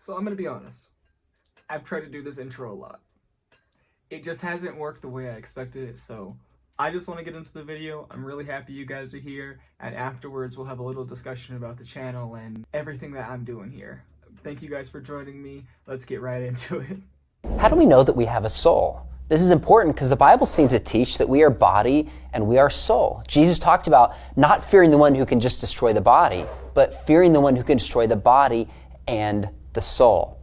So I'm gonna be honest. I've tried to do this intro a lot. It just hasn't worked the way I expected it, so I just want to get into the video. I'm really happy you guys are here, and afterwards we'll have a little discussion about the channel and everything that I'm doing here. Thank you guys for joining me. Let's get right into it. How do we know that we have a soul? This is important because the Bible seems to teach that we are body and we are soul. Jesus talked about not fearing the one who can just destroy the body, but fearing the one who can destroy the body and the soul.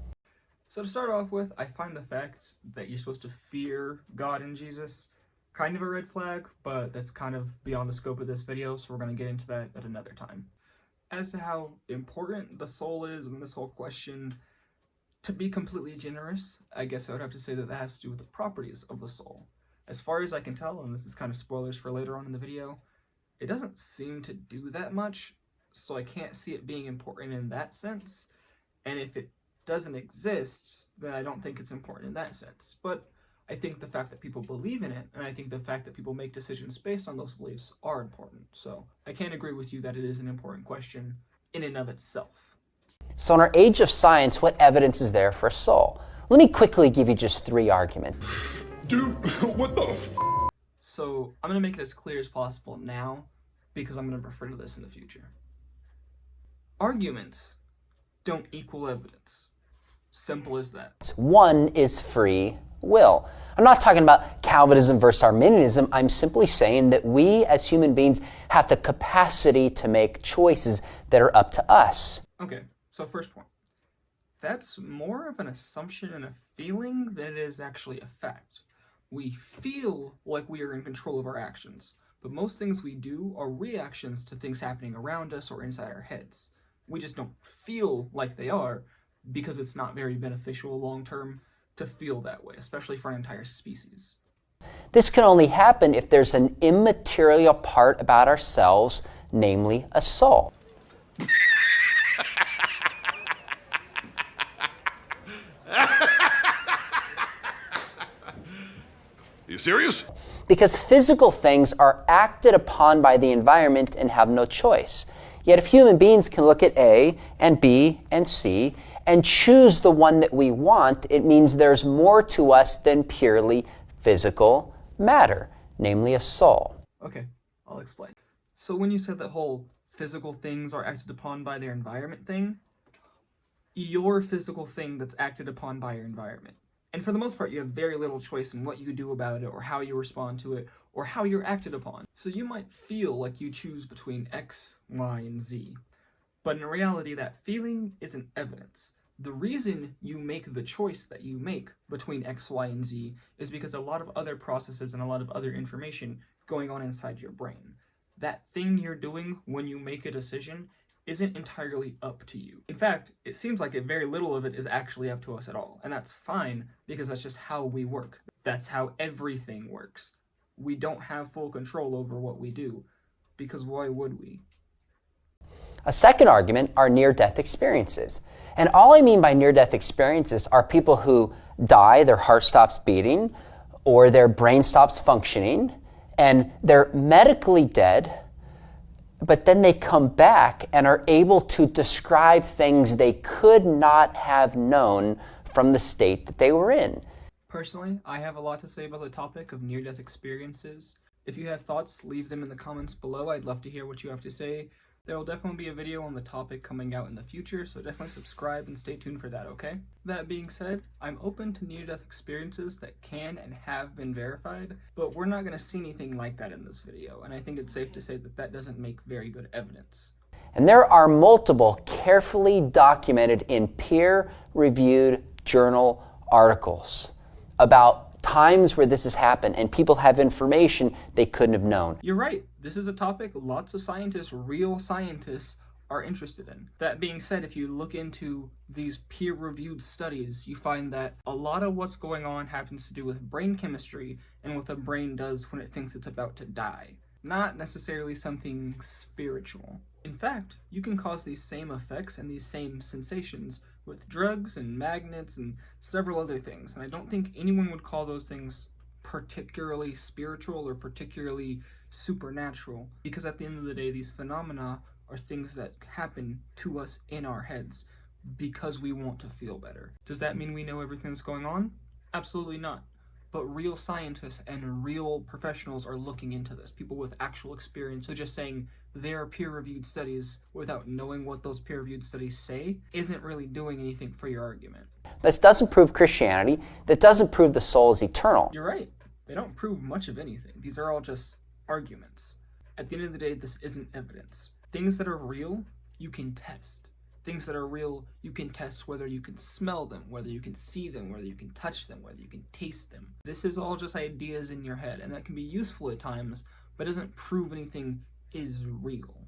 So to start off with, I find the fact that you're supposed to fear God and Jesus kind of a red flag, but that's kind of beyond the scope of this video, so we're going to get into that at another time. As to how important the soul is in this whole question, to be completely generous, I guess I would have to say that that has to do with the properties of the soul. As far as I can tell, and this is kind of spoilers for later on in the video, it doesn't seem to do that much, so I can't see it being important in that sense. And if it doesn't exist, then I don't think it's important in that sense. But I think the fact that people believe in it, and I think the fact that people make decisions based on those beliefs are important. So I can't agree with you that it is an important question in and of itself. So in our age of science, what evidence is there for a soul? Let me quickly give you just 3 arguments. Dude, what the f? So I'm going to make it as clear as possible now, because I'm going to refer to this in the future. Arguments don't equal evidence. Simple as that. One is free will. I'm not talking about Calvinism versus Arminianism. I'm simply saying that we as human beings have the capacity to make choices that are up to us. Okay, so first point. That's more of an assumption and a feeling than it is actually a fact. We feel like we are in control of our actions, but most things we do are reactions to things happening around us or inside our heads. We just don't feel like they are because it's not very beneficial long-term to feel that way, especially for an entire species. This can only happen if there's an immaterial part about ourselves, namely a soul. You serious? Because physical things are acted upon by the environment and have no choice. Yet if human beings can look at A and B and C and choose the one that we want, it means there's more to us than purely physical matter, namely a soul. Okay, I'll explain. So when you said that whole physical things are acted upon by their environment thing, your physical thing that's acted upon by your environment. And for the most part, you have very little choice in what you do about it or how you respond to it or how you're acted upon. So you might feel like you choose between X, Y, and Z. But in reality, that feeling isn't evidence. The reason you make the choice that you make between X, Y, and Z is because a lot of other processes and a lot of other information going on inside your brain. That thing you're doing when you make a decision isn't entirely up to you. In fact, it seems like very little of it is actually up to us at all. And that's fine, because that's just how we work. That's how everything works. We don't have full control over what we do, because why would we? A second argument are near-death experiences. And all I mean by near-death experiences are people who die, their heart stops beating, or their brain stops functioning, and they're medically dead, but then they come back and are able to describe things they could not have known from the state that they were in. Personally, I have a lot to say about the topic of near-death experiences. If you have thoughts, leave them in the comments below. I'd love to hear what you have to say. There will definitely be a video on the topic coming out in the future, so definitely subscribe and stay tuned for that, okay? That being said, I'm open to near-death experiences that can and have been verified, but we're not going to see anything like that in this video, and I think it's safe to say that that doesn't make very good evidence. And there are multiple carefully documented in peer-reviewed journal articles about times where this has happened, and people have information they couldn't have known. You're right. This is a topic lots of scientists, real scientists, are interested in. That being said, if you look into these peer-reviewed studies, you find that a lot of what's going on happens to do with brain chemistry and what the brain does when it thinks it's about to die. Not necessarily something spiritual. In fact, you can cause these same effects and these same sensations with drugs and magnets and several other things, and I don't think anyone would call those things particularly spiritual or particularly supernatural, because at the end of the day, these phenomena are things that happen to us in our heads. because we want to feel better. Does that mean we know everything that's going on? Absolutely not. But real scientists and real professionals are looking into this. People with actual experience. So just saying there are peer-reviewed studies without knowing what those peer-reviewed studies say isn't really doing anything for your argument. This doesn't prove Christianity. That doesn't prove the soul is eternal. You're right. They don't prove much of anything. These are all just arguments. At the end of the day, this isn't evidence. Things that are real, you can test. Things that are real, you can test whether you can smell them, whether you can see them, whether you can touch them, whether you can taste them. This is all just ideas in your head, and that can be useful at times, but doesn't prove anything is real.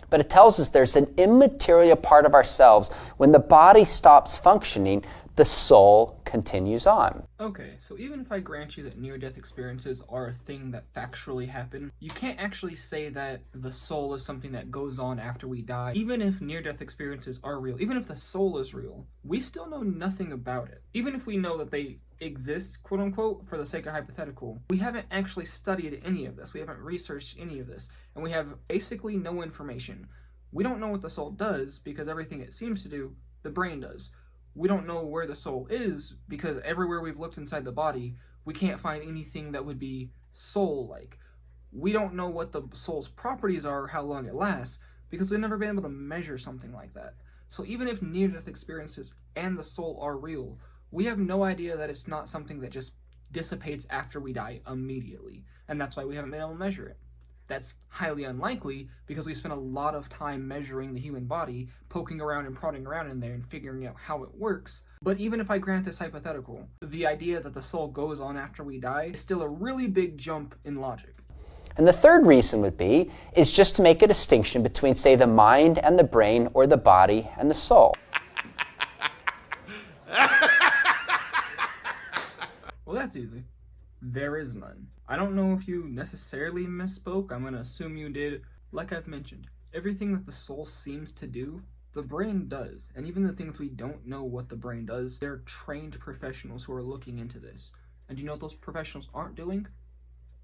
But it tells us there's an immaterial part of ourselves. When the body stops functioning, the soul continues on. Okay, so even if I grant you that near-death experiences are a thing that factually happen, you can't actually say that the soul is something that goes on after we die. Even if near-death experiences are real, even if the soul is real, we still know nothing about it. Even if we know that they exist, quote-unquote, for the sake of hypothetical, we haven't actually studied any of this. We haven't researched any of this, and we have basically no information. We don't know what the soul does because everything it seems to do, the brain does. We don't know where the soul is because everywhere we've looked inside the body, we can't find anything that would be soul-like. We don't know what the soul's properties are or how long it lasts because we've never been able to measure something like that. So even if near-death experiences and the soul are real, we have no idea that it's not something that just dissipates after we die immediately. And that's why we haven't been able to measure it. That's highly unlikely because we spent a lot of time measuring the human body, poking around and prodding around in there and figuring out how it works. But even if I grant this hypothetical, the idea that the soul goes on after we die is still a really big jump in logic. And the third reason would be is just to make a distinction between, say, the mind and the brain, or the body and the soul. Well, that's easy. There is none. I don't know if you necessarily misspoke. I'm going to assume you did. Like I've mentioned, everything that the soul seems to do, the brain does. And even the things we don't know what the brain does, they're trained professionals who are looking into this. And do you know what those professionals aren't doing?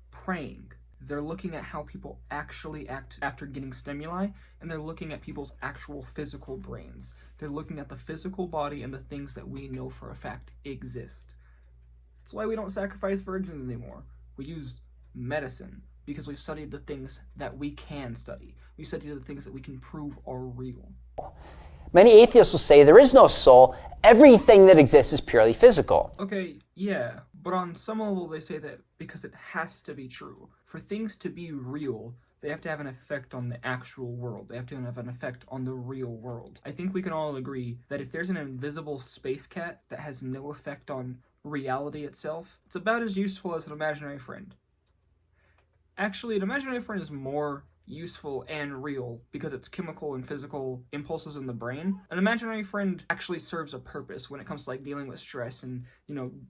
Praying. They're looking at how people actually act after getting stimuli, and they're looking at people's actual physical brains. They're looking at the physical body and the things that we know for a fact exist. That's why we don't sacrifice virgins anymore. We use medicine because we've studied the things that we can study. We study the things that we can prove are real. Many atheists will say there is no soul. Everything that exists is purely physical. Okay, yeah, but on some level they say that because it has to be true. For things to be real, they have to have an effect on the actual world. They have to have an effect on the real world. I think we can all agree that if there's an invisible space cat that has no effect on reality itself, it's about as useful as an imaginary friend. Actually, an imaginary friend is more useful and real because it's chemical and physical impulses in the brain. An imaginary friend actually serves a purpose when it comes to like dealing with stress and,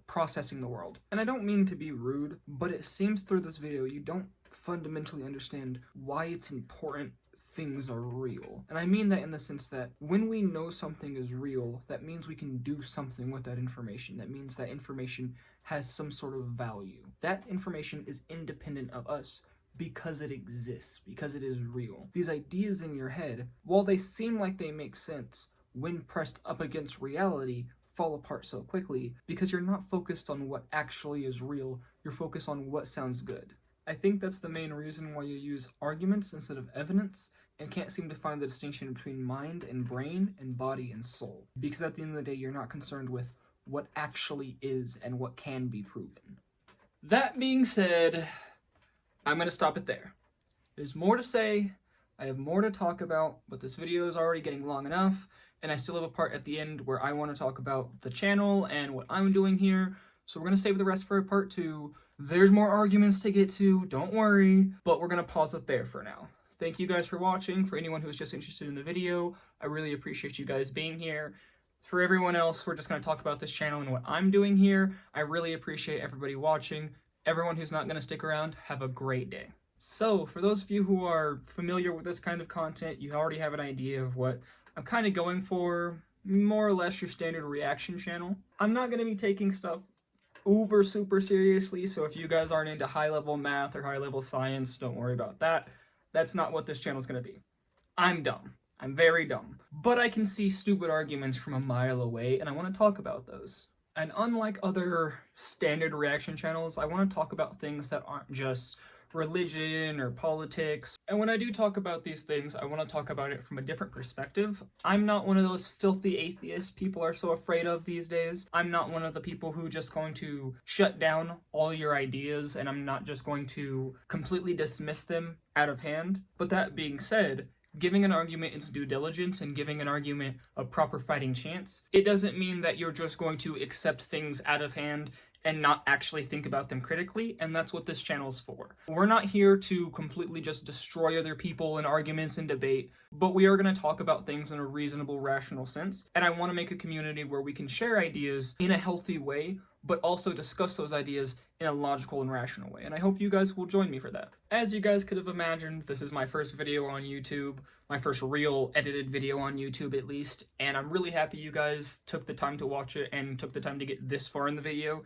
processing the world. And I don't mean to be rude, but it seems through this video you don't fundamentally understand why it's important things are real. And I mean that in the sense that when we know something is real, that means we can do something with that information. That means that information has some sort of value. That information is independent of us because it exists, because it is real. These ideas in your head, while they seem like they make sense, when pressed up against reality, fall apart so quickly because you're not focused on what actually is real, you're focused on what sounds good. I think that's the main reason why you use arguments instead of evidence and can't seem to find the distinction between mind and brain and body and soul. Because at the end of the day, you're not concerned with what actually is and what can be proven. That being said, I'm going to stop it there. There's more to say, I have more to talk about, but this video is already getting long enough, and I still have a part at the end where I want to talk about the channel and what I'm doing here, so we're going to save the rest for part 2. There's more arguments to get to, don't worry, but we're going to pause it there for now. Thank you guys for watching. For anyone who's just interested in the video, I really appreciate you guys being here. For everyone else, we're just going to talk about this channel and what I'm doing here. I really appreciate everybody watching. Everyone who's not going to stick around, have a great day. So, for those of you who are familiar with this kind of content, you already have an idea of what I'm kind of going for, more or less your standard reaction channel. I'm not going to be taking stuff uber super seriously, so if you guys aren't into high-level math or high-level science, don't worry about that. That's not what this channel's going to be. I'm dumb. I'm very dumb. But I can see stupid arguments from a mile away, and I want to talk about those. And unlike other standard reaction channels, I want to talk about things that aren't just religion or politics. And when I do talk about these things, I want to talk about it from a different perspective. I'm not one of those filthy atheists people are so afraid of these days. I'm not one of the people who just going to shut down all your ideas, and I'm not just going to completely dismiss them out of hand. But that being said, giving an argument its due diligence and giving an argument a proper fighting chance, it doesn't mean that you're just going to accept things out of hand and not actually think about them critically, and that's what this channel's for. We're not here to completely just destroy other people in arguments and debate, but we are going to talk about things in a reasonable, rational sense, and I want to make a community where we can share ideas in a healthy way, but also discuss those ideas in a logical and rational way, and I hope you guys will join me for that. As you guys could have imagined, this is my first video on YouTube, my first real edited video on YouTube at least, and I'm really happy you guys took the time to watch it and took the time to get this far in the video.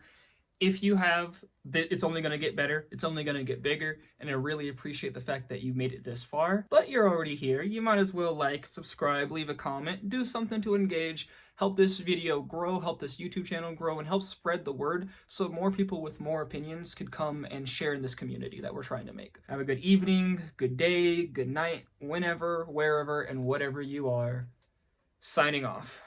If you have, it's only going to get better, it's only going to get bigger, and I really appreciate the fact that you made it this far. But you're already here, you might as well like, subscribe, leave a comment, do something to engage, help this video grow, help this YouTube channel grow, and help spread the word so more people with more opinions could come and share in this community that we're trying to make. Have a good evening, good day, good night, whenever, wherever, and whatever you are. Signing off.